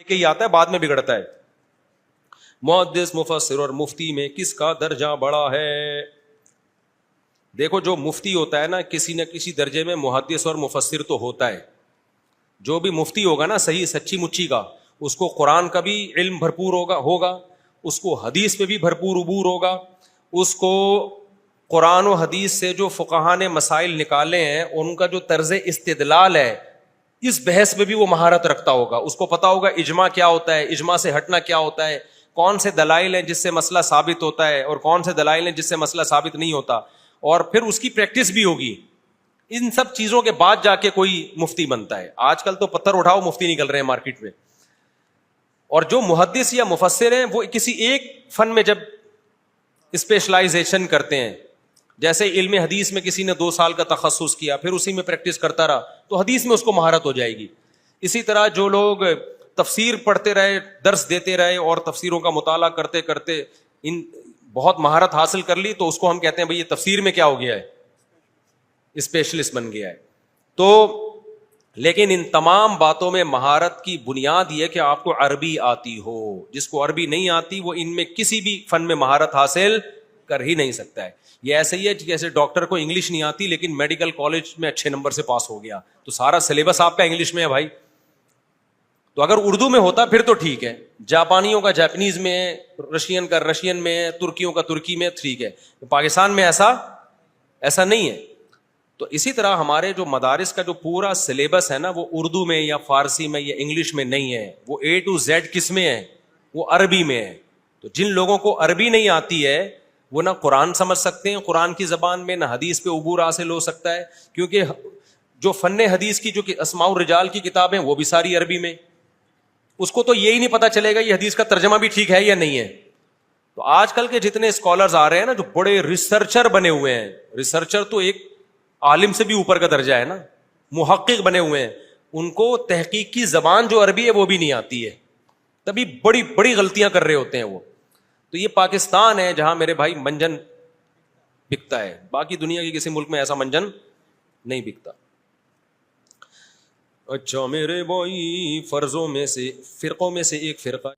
کہ یہ آتا ہے بعد میں بگڑتا ہے. محدث مفسر اور مفتی میں کس کا درجہ بڑا ہے؟ دیکھو جو مفتی ہوتا ہے نا کسی نہ کسی درجے میں محدث اور مفسر تو ہوتا ہے. جو بھی مفتی ہوگا نا صحیح سچی مچی کا, اس کو قرآن کا بھی علم بھرپور ہوگا, اس کو حدیث پہ بھی بھرپور عبور ہوگا, اس کو قرآن و حدیث سے جو فقہاء نے مسائل نکالے ہیں ان کا جو طرز استدلال ہے اس بحث میں بھی وہ مہارت رکھتا ہوگا. اس کو پتا ہوگا اجماع کیا ہوتا ہے, اجماع سے ہٹنا کیا ہوتا ہے, کون سے دلائل ہیں جس سے مسئلہ ثابت ہوتا ہے اور کون سے دلائل ہیں جس سے مسئلہ ثابت نہیں ہوتا, اور پھر اس کی پریکٹس بھی ہوگی. ان سب چیزوں کے بعد جا کے کوئی مفتی بنتا ہے. آج کل تو پتھر اٹھاؤ مفتی نکل رہے ہیں مارکیٹ میں. اور جو محدث یا مفسر ہیں وہ کسی ایک فن میں جب اسپیشلائزیشن کرتے ہیں, جیسے علم حدیث میں کسی نے 2 سال کا تخصص کیا پھر اسی میں پریکٹس کرتا رہا تو حدیث میں اس کو مہارت ہو جائے گی. اسی طرح جو لوگ تفسیر پڑھتے رہے, درس دیتے رہے اور تفسیروں کا مطالعہ کرتے کرتے ان بہت مہارت حاصل کر لی تو اس کو ہم کہتے ہیں بھئی یہ تفسیر میں کیا ہو گیا ہے, اسپیشلسٹ بن گیا ہے. تو لیکن ان تمام باتوں میں مہارت کی بنیاد یہ کہ آپ کو عربی آتی ہو. جس کو عربی نہیں آتی وہ ان میں کسی بھی فن میں مہارت حاصل کر ہی نہیں سکتا ہے. یہ ایسے ہی ہے جیسے ڈاکٹر کو انگلش نہیں آتی لیکن میڈیکل کالج میں اچھے نمبر سے پاس ہو گیا تو سارا سلیبس آپ کا انگلش میں ہے بھائی. تو اگر اردو میں ہوتا پھر تو ٹھیک ہے, جاپانیوں کا جاپنیز میں, رشین کا رشین میں, ترکیوں کا ترکی میں ٹھیک ہے. پاکستان میں ایسا نہیں ہے. تو اسی طرح ہمارے جو مدارس کا جو پورا سلیبس ہے نا وہ اردو میں یا فارسی میں یا انگلش میں نہیں ہے, وہ A to Z کس میں ہے, وہ عربی میں ہے. تو جن لوگوں کو عربی نہیں آتی ہے وہ نہ قرآن سمجھ سکتے ہیں قرآن کی زبان میں, نہ حدیث پہ عبور حاصل ہو سکتا ہے, کیونکہ جو فن حدیث کی جو اسماء الرجال کی کتابیں وہ بھی ساری عربی میں. اس کو تو یہی نہیں پتا چلے گا یہ حدیث کا ترجمہ بھی ٹھیک ہے یا نہیں ہے. تو آج کل کے جتنے اسکالرز آ رہے ہیں نا جو بڑے ریسرچر بنے ہوئے ہیں, ریسرچر تو ایک عالم سے بھی اوپر کا درجہ ہے نا, محقق بنے ہوئے ہیں, ان کو تحقیق کی زبان جو عربی ہے وہ بھی نہیں آتی ہے, تبھی بڑی بڑی غلطیاں کر رہے ہوتے ہیں وہ. تو یہ پاکستان ہے جہاں میرے بھائی منجن بکتا ہے, باقی دنیا کے کسی ملک میں ایسا منجن نہیں بکتا. اچھا میرے بھائی فرقوں میں سے ایک فرقہ